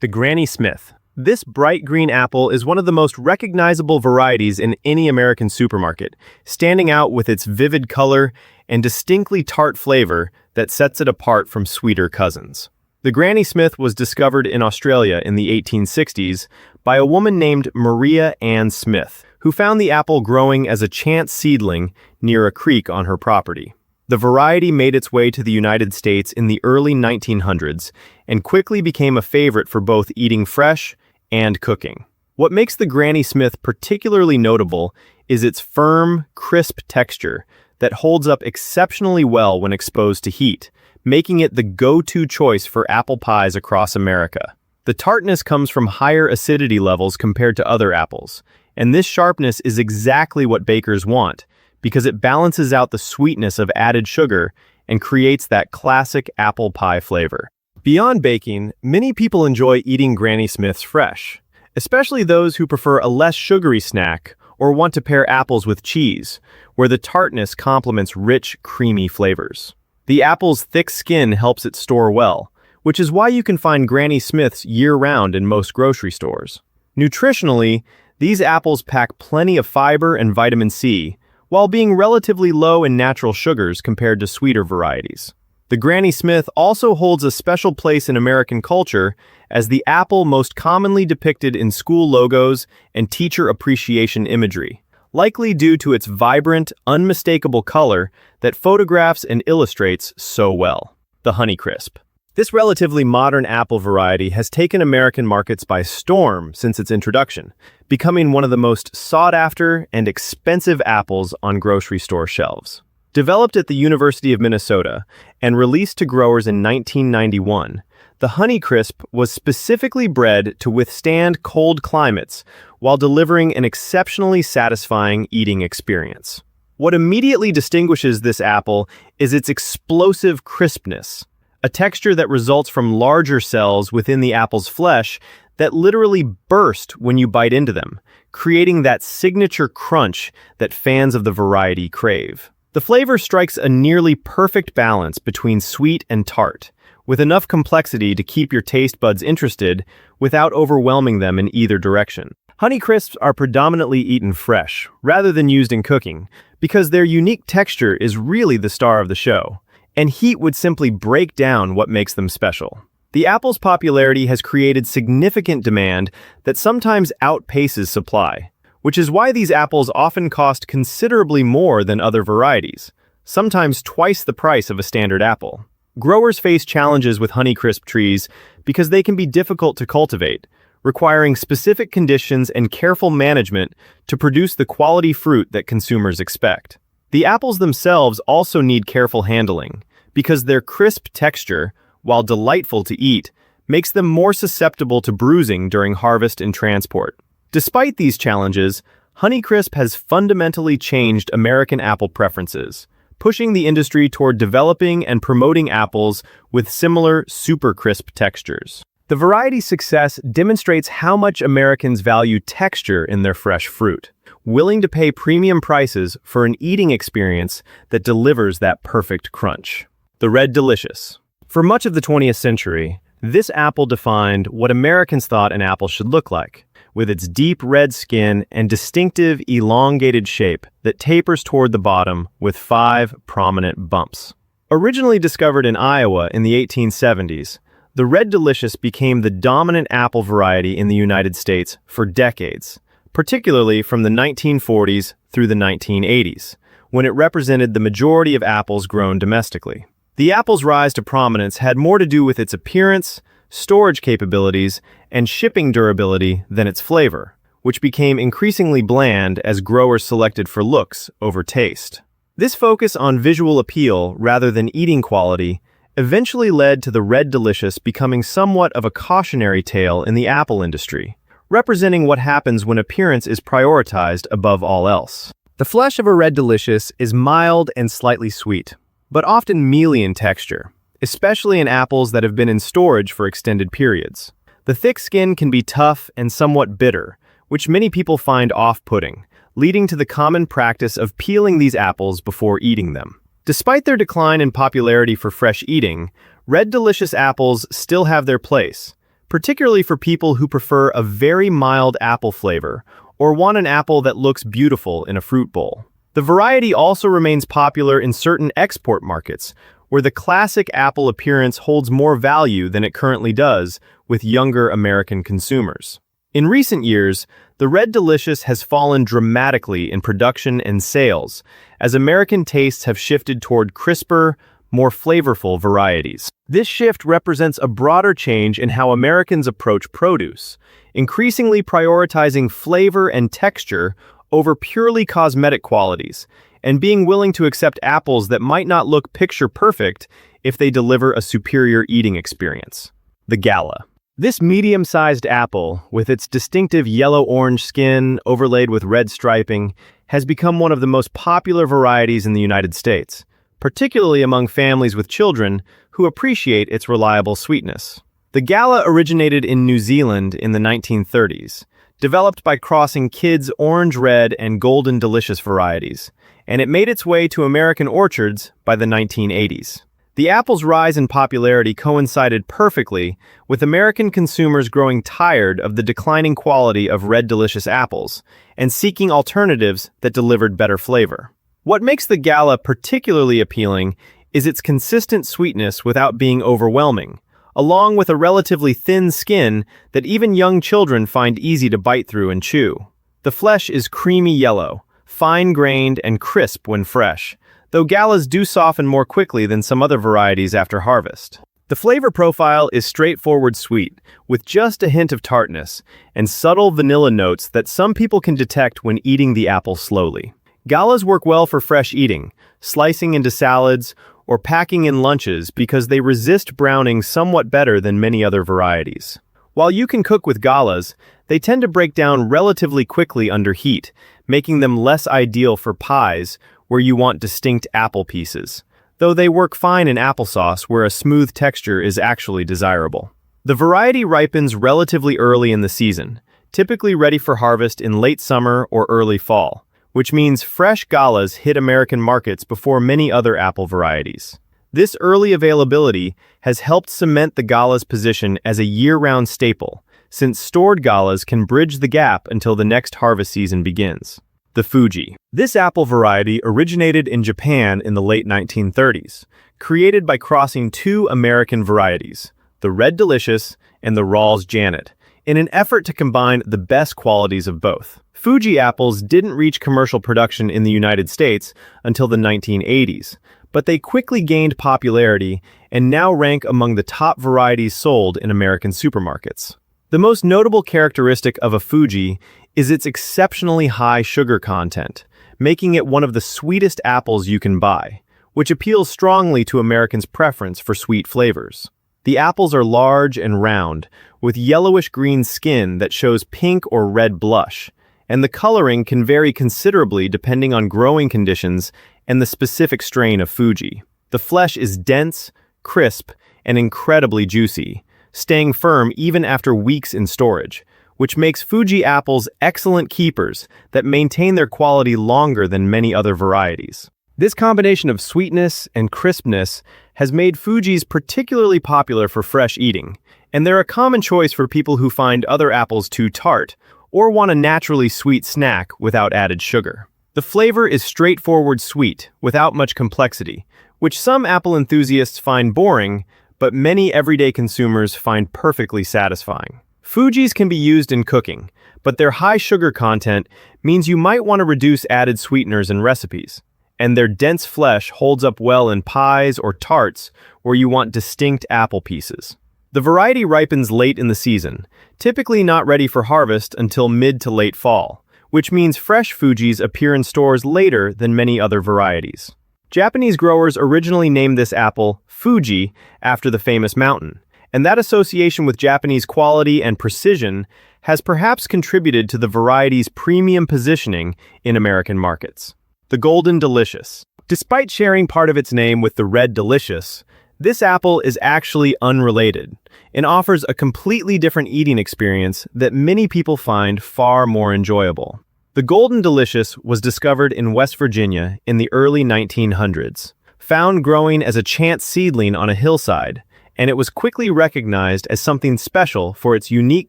The Granny Smith. This bright green apple is one of the most recognizable varieties in any American supermarket, standing out with its vivid color and distinctly tart flavor that sets it apart from sweeter cousins. The Granny Smith was discovered in Australia in the 1860s by a woman named Maria Ann Smith, who found the apple growing as a chance seedling near a creek on her property. The variety made its way to the United States in the early 1900s and quickly became a favorite for both eating fresh and cooking. What makes the Granny Smith particularly notable is its firm, crisp texture that holds up exceptionally well when exposed to heat, making it the go-to choice for apple pies across America. The tartness comes from higher acidity levels compared to other apples, and this sharpness is exactly what bakers want, because it balances out the sweetness of added sugar and creates that classic apple pie flavor. Beyond baking, many people enjoy eating Granny Smiths fresh, especially those who prefer a less sugary snack or want to pair apples with cheese, where the tartness complements rich, creamy flavors. The apple's thick skin helps it store well, which is why you can find Granny Smiths year-round in most grocery stores. Nutritionally, these apples pack plenty of fiber and vitamin C, while being relatively low in natural sugars compared to sweeter varieties. The Granny Smith also holds a special place in American culture as the apple most commonly depicted in school logos and teacher appreciation imagery, likely due to its vibrant, unmistakable color that photographs and illustrates so well. The Honeycrisp. This relatively modern apple variety has taken American markets by storm since its introduction, becoming one of the most sought-after and expensive apples on grocery store shelves. Developed at the University of Minnesota and released to growers in 1991, the Honeycrisp was specifically bred to withstand cold climates while delivering an exceptionally satisfying eating experience. What immediately distinguishes this apple is its explosive crispness, a texture that results from larger cells within the apple's flesh that literally burst when you bite into them, creating that signature crunch that fans of the variety crave. The flavor strikes a nearly perfect balance between sweet and tart, with enough complexity to keep your taste buds interested without overwhelming them in either direction. Honeycrisps are predominantly eaten fresh, rather than used in cooking, because their unique texture is really the star of the show, and heat would simply break down what makes them special. The apple's popularity has created significant demand that sometimes outpaces supply, which is why these apples often cost considerably more than other varieties, sometimes twice the price of a standard apple. Growers face challenges with Honeycrisp trees because they can be difficult to cultivate, requiring specific conditions and careful management to produce the quality fruit that consumers expect. The apples themselves also need careful handling, because their crisp texture, while delightful to eat, makes them more susceptible to bruising during harvest and transport. Despite these challenges, Honeycrisp has fundamentally changed American apple preferences, pushing the industry toward developing and promoting apples with similar super crisp textures. The variety's success demonstrates how much Americans value texture in their fresh fruit, willing to pay premium prices for an eating experience that delivers that perfect crunch. The Red Delicious. For much of the 20th century, this apple defined what Americans thought an apple should look like, with its deep red skin and distinctive elongated shape that tapers toward the bottom with 5 prominent bumps. Originally discovered in Iowa in the 1870s, the Red Delicious became the dominant apple variety in the United States for decades, particularly from the 1940s through the 1980s, when it represented the majority of apples grown domestically. The apple's rise to prominence had more to do with its appearance, storage capabilities, and shipping durability than its flavor, which became increasingly bland as growers selected for looks over taste. This focus on visual appeal rather than eating quality eventually led to the Red Delicious becoming somewhat of a cautionary tale in the apple industry, representing what happens when appearance is prioritized above all else. The flesh of a Red Delicious is mild and slightly sweet, but often mealy in texture, especially in apples that have been in storage for extended periods. The thick skin can be tough and somewhat bitter, which many people find off-putting, leading to the common practice of peeling these apples before eating them. Despite their decline in popularity for fresh eating, Red Delicious apples still have their place, particularly for people who prefer a very mild apple flavor or want an apple that looks beautiful in a fruit bowl. The variety also remains popular in certain export markets, where the classic apple appearance holds more value than it currently does with younger American consumers. In recent years, the Red Delicious has fallen dramatically in production and sales, as American tastes have shifted toward crisper, more flavorful varieties. This shift represents a broader change in how Americans approach produce, increasingly prioritizing flavor and texture over purely cosmetic qualities, and being willing to accept apples that might not look picture-perfect if they deliver a superior eating experience. The Gala. This medium-sized apple, with its distinctive yellow-orange skin overlaid with red striping, has become one of the most popular varieties in the United States, particularly among families with children who appreciate its reliable sweetness. The Gala originated in New Zealand in the 1930s, developed by crossing kids' orange red and golden delicious varieties, and it made its way to American orchards by the 1980s. The apple's rise in popularity coincided perfectly with American consumers growing tired of the declining quality of Red Delicious apples and seeking alternatives that delivered better flavor. What makes the Gala particularly appealing is its consistent sweetness without being overwhelming, along with a relatively thin skin that even young children find easy to bite through and chew. The flesh is creamy yellow, fine-grained and crisp when fresh, though Galas do soften more quickly than some other varieties after harvest. The flavor profile is straightforward sweet, with just a hint of tartness and subtle vanilla notes that some people can detect when eating the apple slowly. Galas work well for fresh eating, slicing into salads, or packing in lunches because they resist browning somewhat better than many other varieties. While you can cook with Galas, they tend to break down relatively quickly under heat, making them less ideal for pies where you want distinct apple pieces, though they work fine in applesauce where a smooth texture is actually desirable. The variety ripens relatively early in the season, typically ready for harvest in late summer or early fall, which means fresh Galas hit American markets before many other apple varieties. This early availability has helped cement the Gala's position as a year-round staple, since stored Galas can bridge the gap until the next harvest season begins. The Fuji. This apple variety originated in Japan in the late 1930s, created by crossing two American varieties, the Red Delicious and the Rawls Janet, in an effort to combine the best qualities of both. Fuji apples didn't reach commercial production in the United States until the 1980s, but they quickly gained popularity and now rank among the top varieties sold in American supermarkets. The most notable characteristic of a Fuji is its exceptionally high sugar content, making it one of the sweetest apples you can buy, which appeals strongly to Americans' preference for sweet flavors. The apples are large and round, with yellowish-green skin that shows pink or red blush, and the coloring can vary considerably depending on growing conditions and the specific strain of Fuji. The flesh is dense, crisp, and incredibly juicy, staying firm even after weeks in storage, which makes Fuji apples excellent keepers that maintain their quality longer than many other varieties. This combination of sweetness and crispness has made Fujis particularly popular for fresh eating, and they're a common choice for people who find other apples too tart or want a naturally sweet snack without added sugar. The flavor is straightforward sweet, without much complexity, which some apple enthusiasts find boring, but many everyday consumers find perfectly satisfying. Fujis can be used in cooking, but their high sugar content means you might want to reduce added sweeteners in recipes, and their dense flesh holds up well in pies or tarts where you want distinct apple pieces. The variety ripens late in the season, typically not ready for harvest until mid to late fall, which means fresh Fujis appear in stores later than many other varieties. Japanese growers originally named this apple Fuji after the famous mountain, and that association with Japanese quality and precision has perhaps contributed to the variety's premium positioning in American markets. The Golden Delicious. Despite sharing part of its name with the Red Delicious, this apple is actually unrelated and offers a completely different eating experience that many people find far more enjoyable. The Golden Delicious was discovered in West Virginia in the early 1900s. Found growing as a chance seedling on a hillside, and it was quickly recognized as something special for its unique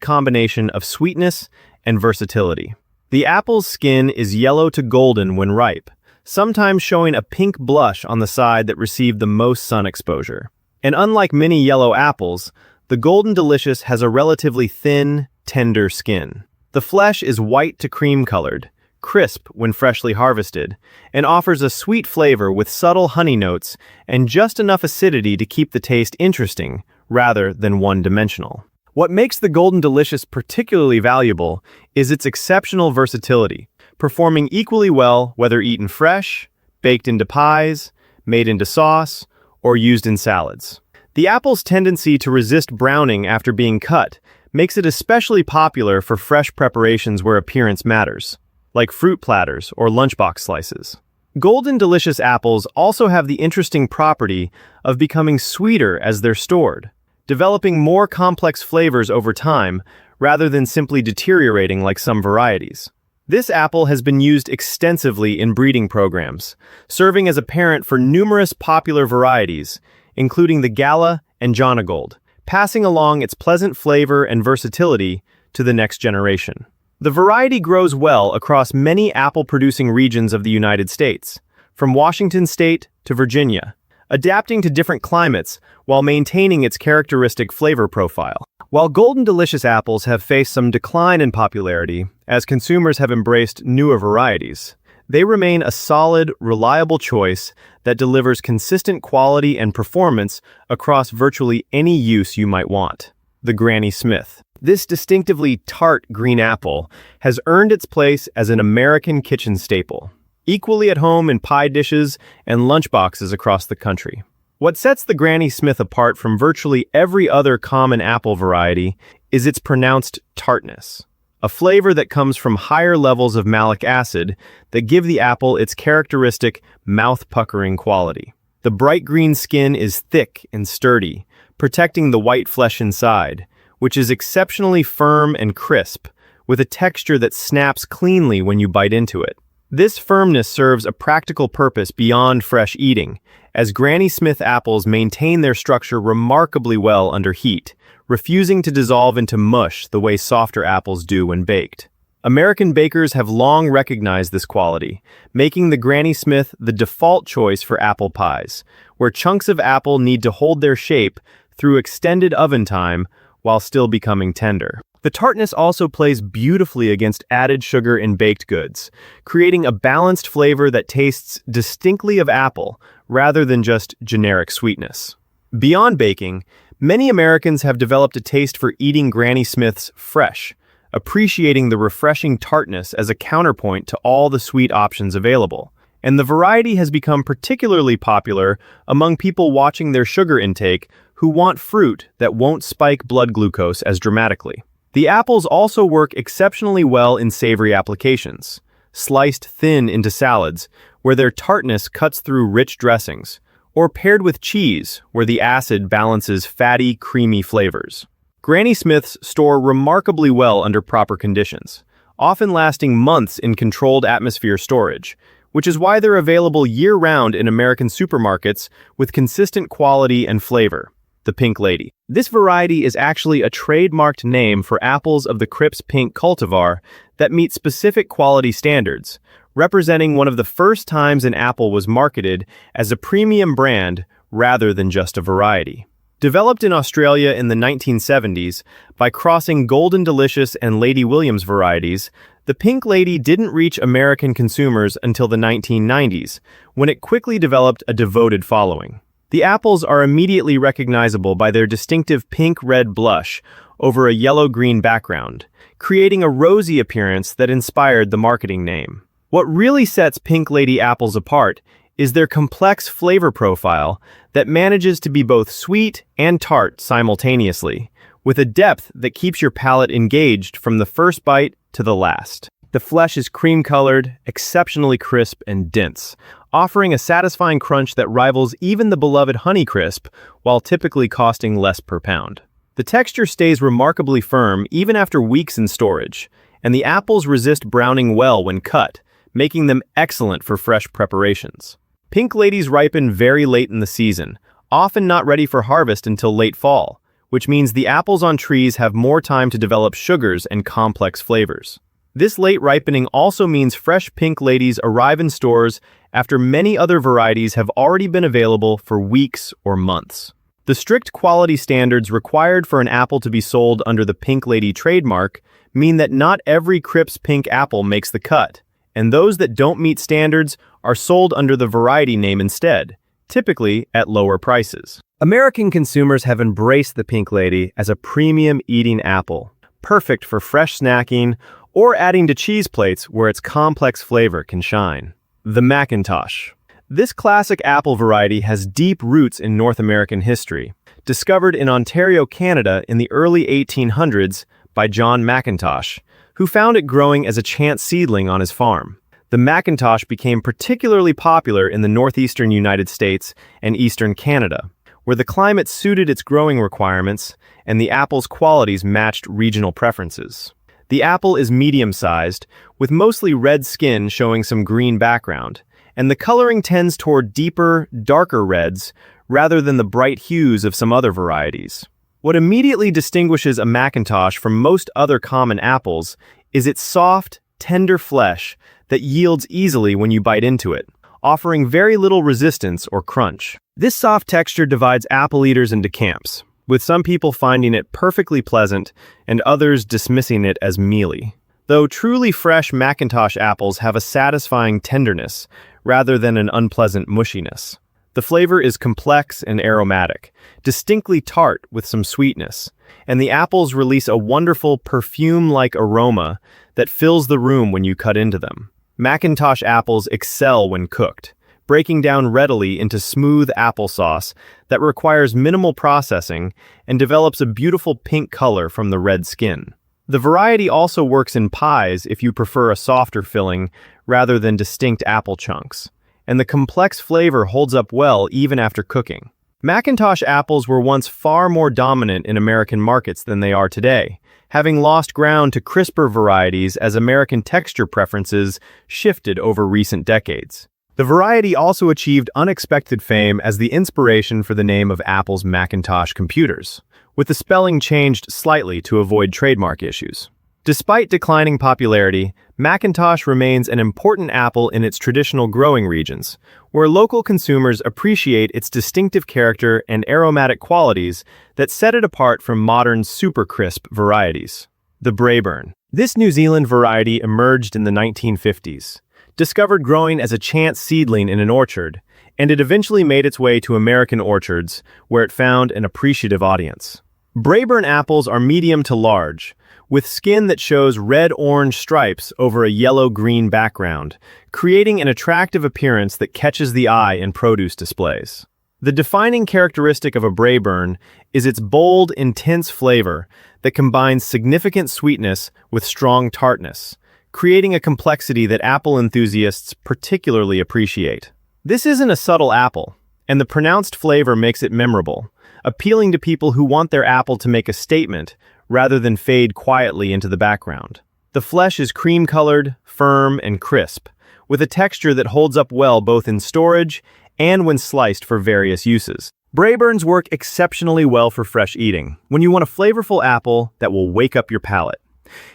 combination of sweetness and versatility. The apple's skin is yellow to golden when ripe, sometimes showing a pink blush on the side that received the most sun exposure. And unlike many yellow apples, the Golden Delicious has a relatively thin, tender skin. The flesh is white to cream-colored, crisp when freshly harvested, and offers a sweet flavor with subtle honey notes and just enough acidity to keep the taste interesting, rather than one-dimensional. What makes the Golden Delicious particularly valuable is its exceptional versatility, performing equally well whether eaten fresh, baked into pies, made into sauce, or used in salads. The apple's tendency to resist browning after being cut makes it especially popular for fresh preparations where appearance matters, like fruit platters or lunchbox slices. Golden Delicious apples also have the interesting property of becoming sweeter as they're stored, developing more complex flavors over time rather than simply deteriorating like some varieties. This apple has been used extensively in breeding programs, serving as a parent for numerous popular varieties, including the Gala and Jonagold, passing along its pleasant flavor and versatility to the next generation. The variety grows well across many apple-producing regions of the United States, from Washington State to Virginia, adapting to different climates while maintaining its characteristic flavor profile. While Golden Delicious apples have faced some decline in popularity as consumers have embraced newer varieties, they remain a solid, reliable choice that delivers consistent quality and performance across virtually any use you might want. The Granny Smith. This distinctively tart green apple has earned its place as an American kitchen staple, equally at home in pie dishes and lunchboxes across the country. What sets the Granny Smith apart from virtually every other common apple variety is its pronounced tartness, a flavor that comes from higher levels of malic acid that give the apple its characteristic mouth-puckering quality. The bright green skin is thick and sturdy, protecting the white flesh inside, which is exceptionally firm and crisp, with a texture that snaps cleanly when you bite into it. This firmness serves a practical purpose beyond fresh eating, as Granny Smith apples maintain their structure remarkably well under heat, refusing to dissolve into mush the way softer apples do when baked. American bakers have long recognized this quality, making the Granny Smith the default choice for apple pies, where chunks of apple need to hold their shape through extended oven time while still becoming tender. The tartness also plays beautifully against added sugar in baked goods, creating a balanced flavor that tastes distinctly of apple rather than just generic sweetness. Beyond baking, many Americans have developed a taste for eating Granny Smiths fresh, appreciating the refreshing tartness as a counterpoint to all the sweet options available. And the variety has become particularly popular among people watching their sugar intake who want fruit that won't spike blood glucose as dramatically. The apples also work exceptionally well in savory applications, sliced thin into salads, where their tartness cuts through rich dressings, or paired with cheese, where the acid balances fatty, creamy flavors. Granny Smiths store remarkably well under proper conditions, often lasting months in controlled atmosphere storage, which is why they're available year-round in American supermarkets with consistent quality and flavor. The Pink Lady. This variety is actually a trademarked name for apples of the crisp pink cultivar that meet specific quality standards, representing one of the first times an apple was marketed as a premium brand rather than just a variety. Developed in Australia in the 1970s by crossing Golden Delicious and Lady Williams varieties, the Pink Lady didn't reach American consumers until the 1990s, when it quickly developed a devoted following. The apples are immediately recognizable by their distinctive pink-red blush over a yellow-green background, creating a rosy appearance that inspired the marketing name. What really sets Pink Lady apples apart is their complex flavor profile that manages to be both sweet and tart simultaneously, with a depth that keeps your palate engaged from the first bite to the last. The flesh is cream-colored, exceptionally crisp and dense, offering a satisfying crunch that rivals even the beloved Honeycrisp, while typically costing less per pound. The texture stays remarkably firm even after weeks in storage, and the apples resist browning well when cut, making them excellent for fresh preparations. Pink Ladies ripen very late in the season, often not ready for harvest until late fall, which means the apples on trees have more time to develop sugars and complex flavors. This late ripening also means fresh pink ladies arrive in stores after many other varieties have already been available for weeks or months. The strict quality standards required for an apple to be sold under the Pink Lady trademark mean that not every crisp pink apple makes the cut, and those that don't meet standards are sold under the variety name instead, typically at lower prices. American consumers have embraced the Pink Lady as a premium eating apple, perfect for fresh snacking or adding to cheese plates where its complex flavor can shine. The Macintosh. This classic apple variety has deep roots in North American history. Discovered in Ontario, Canada in the early 1800s by John Macintosh, who found it growing as a chance seedling on his farm. The Macintosh became particularly popular in the northeastern United States and eastern Canada, where the climate suited its growing requirements and the apple's qualities matched regional preferences. The apple is medium-sized, with mostly red skin showing some green background, and the coloring tends toward deeper, darker reds rather than the bright hues of some other varieties. What immediately distinguishes a Macintosh from most other common apples is its soft, tender flesh that yields easily when you bite into it, offering very little resistance or crunch. This soft texture divides apple eaters into camps, with some people finding it perfectly pleasant and others dismissing it as mealy. Though truly fresh Macintosh apples have a satisfying tenderness rather than an unpleasant mushiness. The flavor is complex and aromatic, distinctly tart with some sweetness, and the apples release a wonderful perfume-like aroma that fills the room when you cut into them. Macintosh apples excel when cooked, breaking down readily into smooth applesauce that requires minimal processing and develops a beautiful pink color from the red skin. The variety also works in pies if you prefer a softer filling rather than distinct apple chunks, and the complex flavor holds up well even after cooking. Macintosh apples were once far more dominant in American markets than they are today, having lost ground to crisper varieties as American texture preferences shifted over recent decades. The variety also achieved unexpected fame as the inspiration for the name of Apple's Macintosh computers, with the spelling changed slightly to avoid trademark issues. Despite declining popularity, Macintosh remains an important apple in its traditional growing regions, where local consumers appreciate its distinctive character and aromatic qualities that set it apart from modern super crisp varieties. The Braeburn. This New Zealand variety emerged in the 1950s. Discovered growing as a chance seedling in an orchard, and it eventually made its way to American orchards, where it found an appreciative audience. Braeburn apples are medium to large, with skin that shows red-orange stripes over a yellow-green background, creating an attractive appearance that catches the eye in produce displays. The defining characteristic of a Braeburn is its bold, intense flavor that combines significant sweetness with strong tartness, creating a complexity that apple enthusiasts particularly appreciate. This isn't a subtle apple, and the pronounced flavor makes it memorable, appealing to people who want their apple to make a statement rather than fade quietly into the background. The flesh is cream-colored, firm, and crisp, with a texture that holds up well both in storage and when sliced for various uses. Braeburns work exceptionally well for fresh eating, when you want a flavorful apple that will wake up your palate.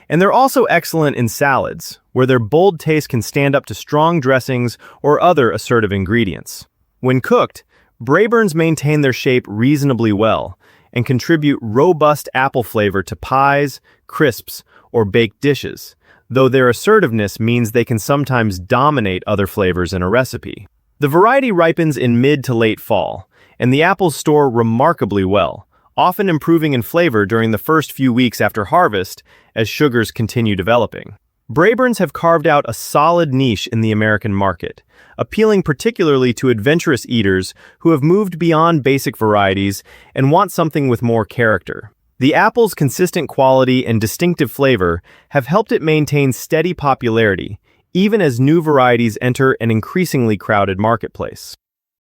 And they're also excellent in salads, where their bold taste can stand up to strong dressings or other assertive ingredients. When cooked, Braeburns maintain their shape reasonably well and contribute robust apple flavor to pies, crisps, or baked dishes, though their assertiveness means they can sometimes dominate other flavors in a recipe. The variety ripens in mid to late fall, and the apples store remarkably well, often improving in flavor during the first few weeks after harvest as sugars continue developing. Braeburns have carved out a solid niche in the American market, appealing particularly to adventurous eaters who have moved beyond basic varieties and want something with more character. The apple's consistent quality and distinctive flavor have helped it maintain steady popularity, even as new varieties enter an increasingly crowded marketplace.